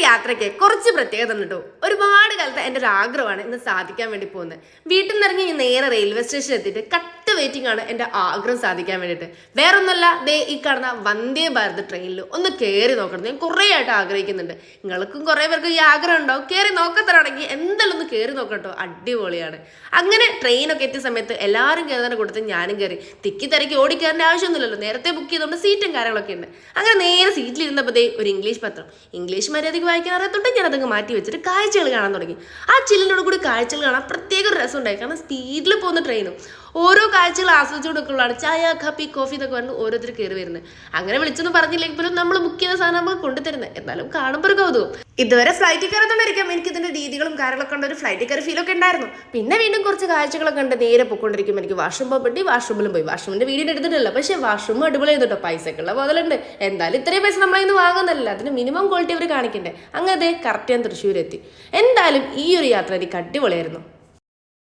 യാത്രയ്ക്ക് കുറച്ച് പ്രത്യേകത ഉണ്ട് കേട്ടോ. ഒരുപാട് കാലത്ത് എൻ്റെ ഒരു ആഗ്രഹമാണ് ഇന്ന് സാധിക്കാൻ വേണ്ടി പോകുന്നത്. വീട്ടിൽ നിന്ന് ഇറങ്ങി നേരെ റെയിൽവേ സ്റ്റേഷനിൽ എത്തിയിട്ട് കട്ട് വെയിറ്റിംഗ് ആണ് എൻ്റെ ആഗ്രഹം സാധിക്കാൻ വേണ്ടിയിട്ട്. വേറൊന്നല്ല, ദേ ഈ കാണുന്ന വന്ദേ ഭാരത് ട്രെയിനിൽ ഒന്ന് കയറി നോക്കണം. ഞാൻ കുറേ ആയിട്ട് ആഗ്രഹിക്കുന്നുണ്ട്. നിങ്ങൾക്കും കുറേ പേർക്ക് ഈ ആഗ്രഹം ഉണ്ടാവും. കയറി നോക്കത്തരാണെങ്കിൽ എന്തായാലും ഒന്ന് കയറി നോക്കട്ടോ, അടിപൊളിയാണ്. അങ്ങനെ ട്രെയിനൊക്കെ എത്തിയ സമയത്ത് എല്ലാവരും കയറുന്നതിൻ്റെ കൂട്ടത്തിൽ ഞാനും കയറി. തിക്കി തിരക്കി ഓടിക്കയറേണ്ട ആവശ്യമൊന്നുമില്ലല്ലോ, നേരത്തെ ബുക്ക് ചെയ്തുകൊണ്ട് സീറ്റും കാര്യങ്ങളൊക്കെ ഉണ്ട്. അങ്ങനെ നേരെ സീറ്റിലിരുന്നപ്പോൾ ഒരു ഇംഗ്ലീഷ് പത്രം. ഇംഗ്ലീഷ് മര്യാദയ്ക്ക് വായിക്കാൻ അറിയാത്തോണ്ട് ഞാൻ അതങ്ങ് മാറ്റി വെച്ചിട്ട് കാഴ്ചകൾ കാണാൻ തുടങ്ങി. ആ ചില്ലിനോട് കൂടി കാഴ്ചകൾ കാണാൻ പ്രത്യേക ഒരു രസം ഉണ്ടായി. കാരണം സ്പീഡിൽ പോകുന്ന ട്രെയിനും ഓരോ കാഴ്ചകൾ ആസ്വദിച്ചുകൊണ്ട് നിൽക്കുള്ളതാണ്. ചായ, കാപ്പി, കോഫി എന്നൊക്കെ പറഞ്ഞ് ഓരോരുത്തർ കയറി വരുന്നത്. അങ്ങനെ വിളിച്ചൊന്നും പറഞ്ഞില്ലെങ്കിൽ പോലും നമ്മൾ ബുക്ക് ചെയ്ത സാധനം നമുക്ക് കൊണ്ടുതരുന്നത്. എന്നാലും കാണുമ്പോൾ ഒരു കൗതുകം. ഇതുവരെ ഫ്ലൈറ്റിൽ കയറത്തോണ്ടിരിക്കാം എനിക്ക് ഇതിന്റെ രീതികളും കാര്യങ്ങളൊക്കെ ഉണ്ട്. ഒരു ഫ്ലൈറ്റിൽ കയറി ഫീലൊക്കെ ഉണ്ടായിരുന്നു. പിന്നെ വീണ്ടും കുറച്ച് കാഴ്ചകളൊക്കെ ഉണ്ട്. നേരെ പൊയ്ക്കൊണ്ടിരിക്കും. എനിക്ക് വാഷ്റൂം പോകാൻ പറ്റി, വാഷ്റൂമിലും പോയി. വാഷ്റൂമിന്റെ വീഡിയോ എടുത്തിട്ടില്ല, പക്ഷേ വാഷ്റൂം അടിപൊളി കേട്ടോ. പൈസക്കുള്ള മുതലുണ്ട്. എന്തായാലും ഇത്രയും പൈസ നമ്മളിന്ന് വാങ്ങുന്നില്ല, അതിന് മിനിമം ക്വാളിറ്റി അവർ കാണിക്കണ്ടേ. അങ്ങനെ കറക്റ്റ് ഞാൻ തൃശ്ശൂർ എത്തി. എന്തായാലും ഈ ഒരു യാത്ര എനിക്ക് അടിപൊളിയായിരുന്നു.